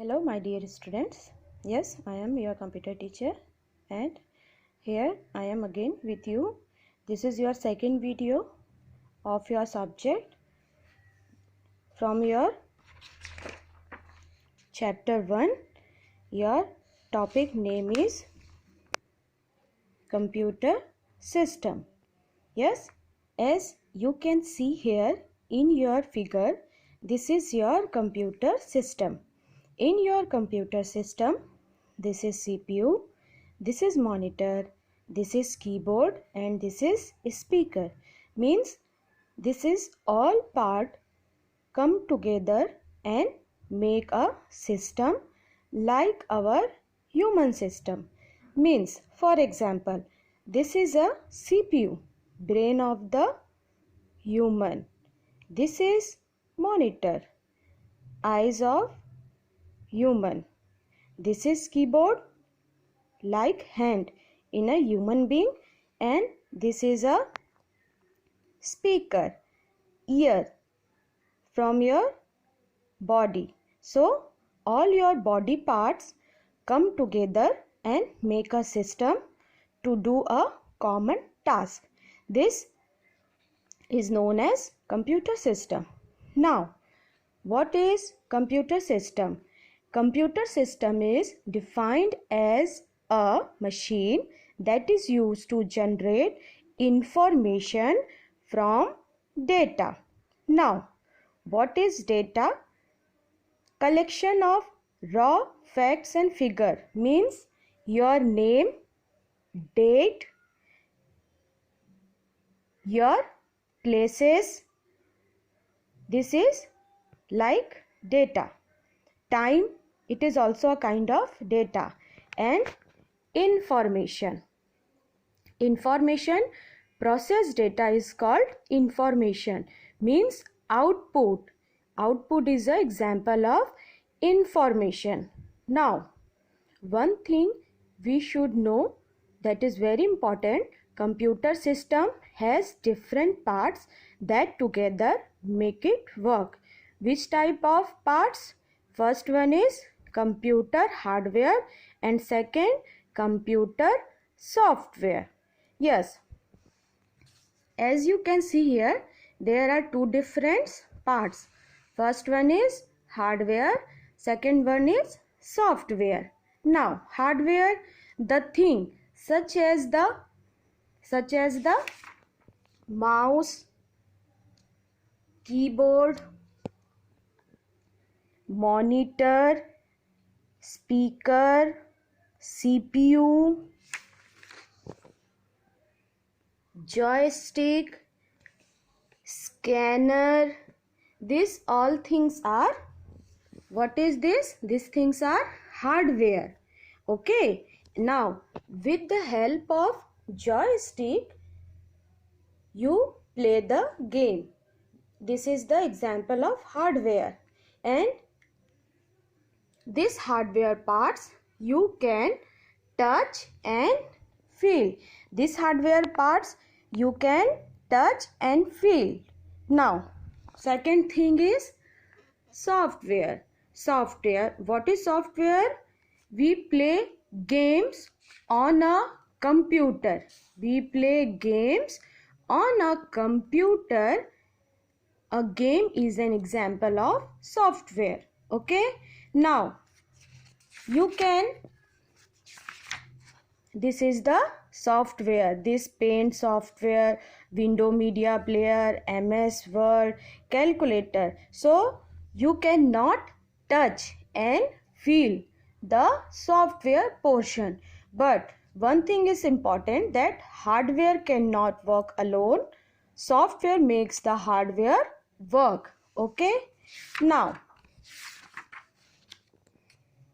Hello my dear students. Yes, I am your computer teacher and here I am again with you. This is your second video of your subject from your chapter 1. Your topic name is computer system. Yes, as you can see here in your figure, this is your computer system. In your computer system, this is CPU, this is monitor, this is keyboard and this is speaker. Means this is all part come together and make a system like our human system. Means for example, this is a CPU, brain of the human. This is monitor, eyes of human. This is keyboard, like hand in a human being, and this is a speaker, ear from your body. So all your body parts come together and make a system to do a common task. This is known as computer system. Now, what is computer system? Computer system is defined as a machine that is used to generate information from data. Now, what is data? Collection of raw facts and figure. Means your name, date, your places. This is like data. Time, it is also a kind of data. And information. Information, processed data is called information. Means output. Output is an example of information. Now, one thing we should know that is very important. Computer system has different parts that together make it work. Which type of parts? First one is computer hardware and second computer software. Yes, as you can see here, there are two different parts. First one is hardware, second one is software. Now, hardware, the thing such as the mouse, keyboard, monitor, speaker, CPU, joystick, scanner. These all things are, what is this? These things are hardware. Okay. Now, with the help of joystick, you play the game. This is the example of hardware. And this hardware parts you can touch and feel. This hardware parts you can touch and feel. Now, second thing is software. Software. What is software? We play games on a computer. We play games on a computer. A game is an example of software. Okay. Now, you can, this is the software. This Paint software, Window Media Player, MS Word, calculator. So, you cannot touch and feel the software portion. But one thing is important, that hardware cannot work alone. Software makes the hardware work. Okay.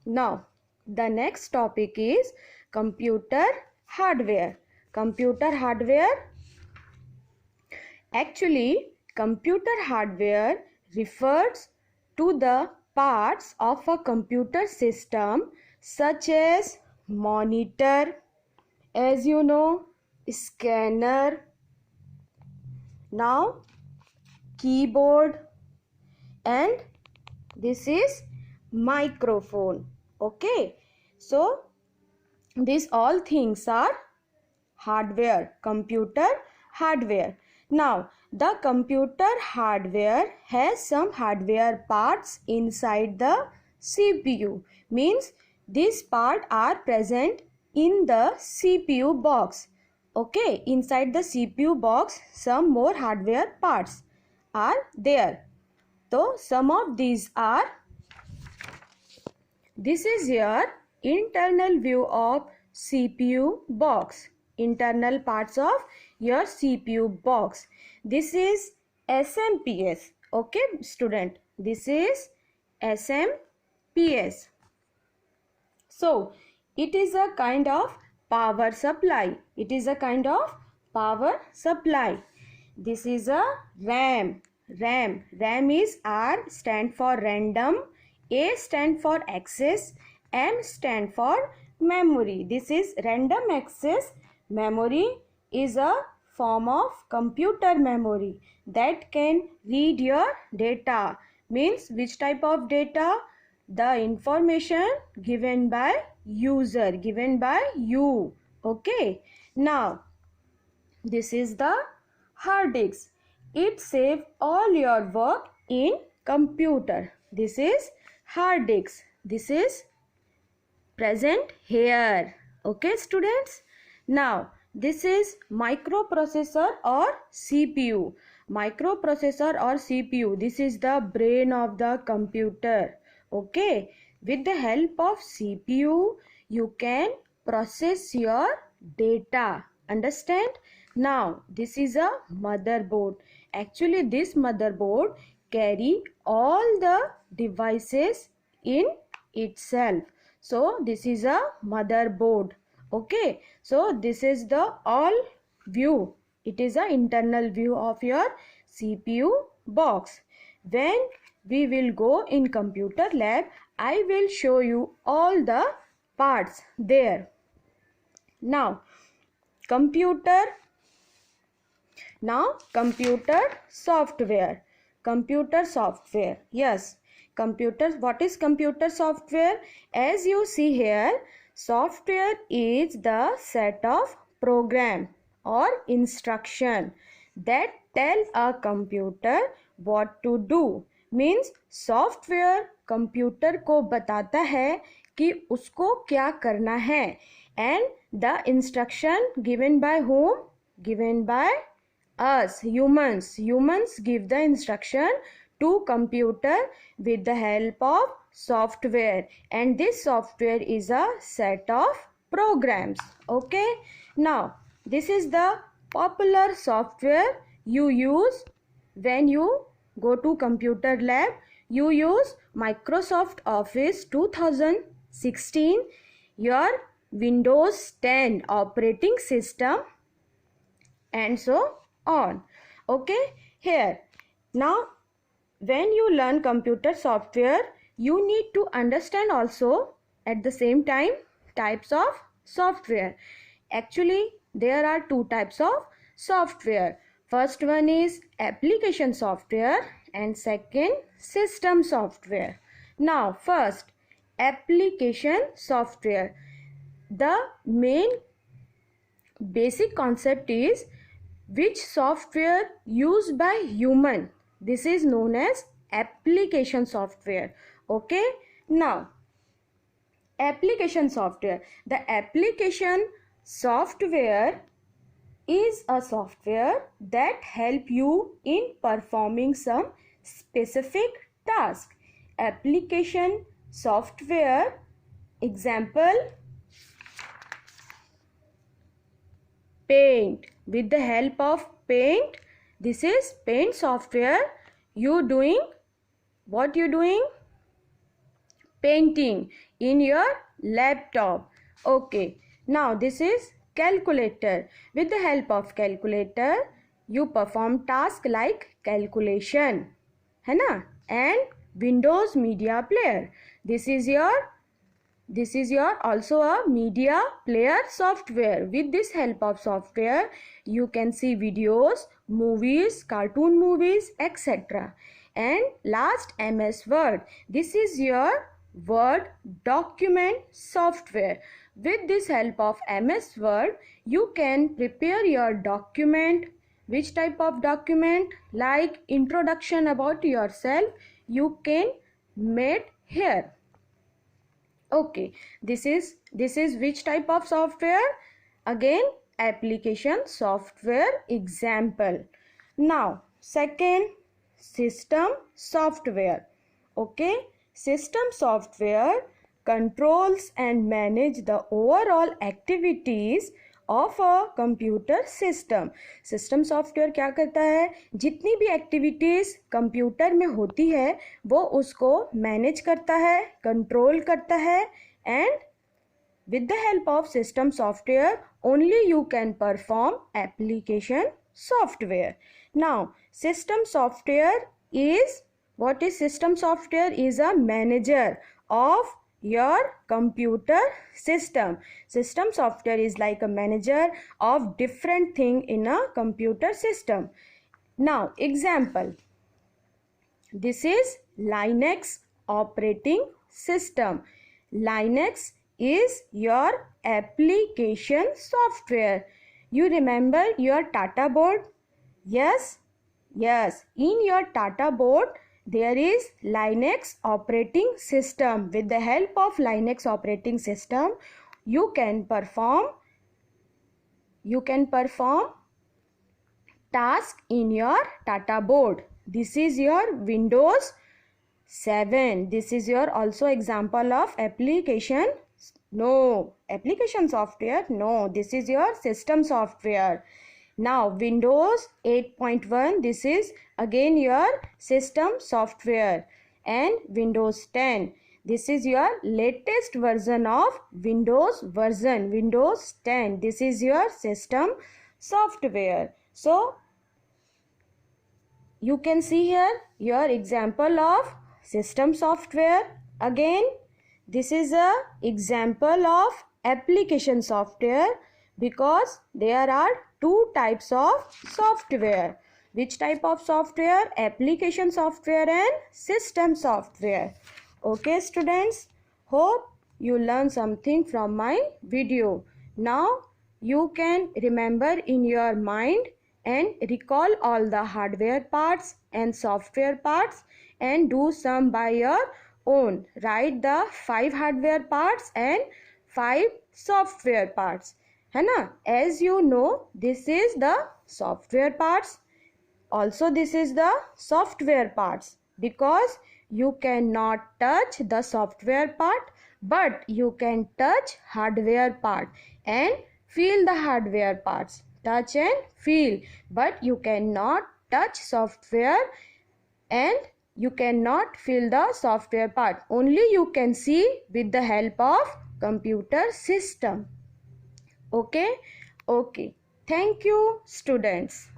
Now, the next topic is computer hardware. Computer hardware. Actually, computer hardware refers to the parts of a computer system such as monitor, as you know, scanner, now keyboard, and this is microphone. Okay, so these all things are hardware, computer hardware. Now the computer hardware has some hardware parts inside the CPU, means these parts are present in the CPU box. Okay, inside the CPU box some more hardware parts are there. So some of these are, this is your internal view of CPU box, internal parts of your CPU box. This is SMPS. Okay student, this is SMPS. So it is a kind of power supply. It is a kind of power supply. This is a RAM. RAM is R stand for random, A stand for access, M stand for memory. This is random access memory, is a form of computer memory that can read your data. Means which type of data? The information given by user, given by you. Okay, now this is the hard disk. It saves all your work in computer. This is hard disk. This is present here. Okay students, now this is microprocessor or CPU. Microprocessor or CPU, this is the brain of the computer. Okay, with the help of CPU you can process your data. Understand? Now this is a motherboard. Actually this motherboard carry all the devices in itself. So this is a motherboard. Okay, so this is the all view. It is an internal view of your CPU box. When we will go in computer lab, I will show you all the parts there. Now computer software. Computer software, yes, computer. What is computer software? As you see here, software is the set of program or instruction that tell a computer what to do. Means software computer को बताता है कि उसको क्या करना है. And the instruction given by whom? Given by us, humans. Humans give the instruction to computer with the help of software, and this software is a set of programs. Okay, now this is the popular software you use when you go to computer lab. You use Microsoft Office 2016, your Windows 10 operating system, and so on. Okay, here now when you learn computer software, you need to understand also at the same time types of software. Actually there are two types of software. First one is application software and second system software. Now first, application software. The main basic concept is which software used by human. This is known as application software. Okay, now application software. The application software is a software that help you in performing some specific task. Application software example, Paint. With the help of Paint, this is Paint software. You doing what? You doing painting in your laptop. Okay, now this is calculator. With the help of calculator you perform task like calculation, है ना? And Windows Media Player, this is your also a media player software. With this help of software you can see videos, movies, cartoon movies, etc. And last, MS Word. This is your Word document software. With this help of MS Word, you can prepare your document. Which type of document? Like introduction about yourself, you can make here. Okay, this is which type of software? Again, application software example. Now, second, system software. Okay, system software controls and manage the overall activities of a computer system. System software क्या करता है? जितनी भी activities computer में होती है वो उसको मैनेज करता है, कंट्रोल करता है. And with the help of system software only you can perform application software. Now system software is, what is system software? Is a manager of your computer system. System software is like a manager of different thing in a computer system. Now example, this is Linux operating system. Linux is your application software. You remember your Tata board? Yes. In your Tata board there is Linux operating system. With the help of Linux operating system you can perform task in your Tata board. This is your Windows 7. This is your also example of application. No, application software. No, this is your system software. Now Windows 8.1, this is again your system software. And Windows 10, this is your latest version of Windows version, Windows 10. This is your system software. So you can see here your example of system software. Again, this is a example of application software because there are two types of software. Which type of software? Application software and system software. Okay students, hope you learn something from my video. Now you can remember in your mind and recall all the hardware parts and software parts and do some by your own. Write the 5 hardware parts and 5 software parts. है ना? As you know, this is the software parts. Also this is the software parts because you cannot touch the software part but you can touch hardware part and feel the hardware parts. Touch and feel, but you cannot touch software and you cannot feel the software part. Only you can see with the help of computer system. Okay. Thank you students.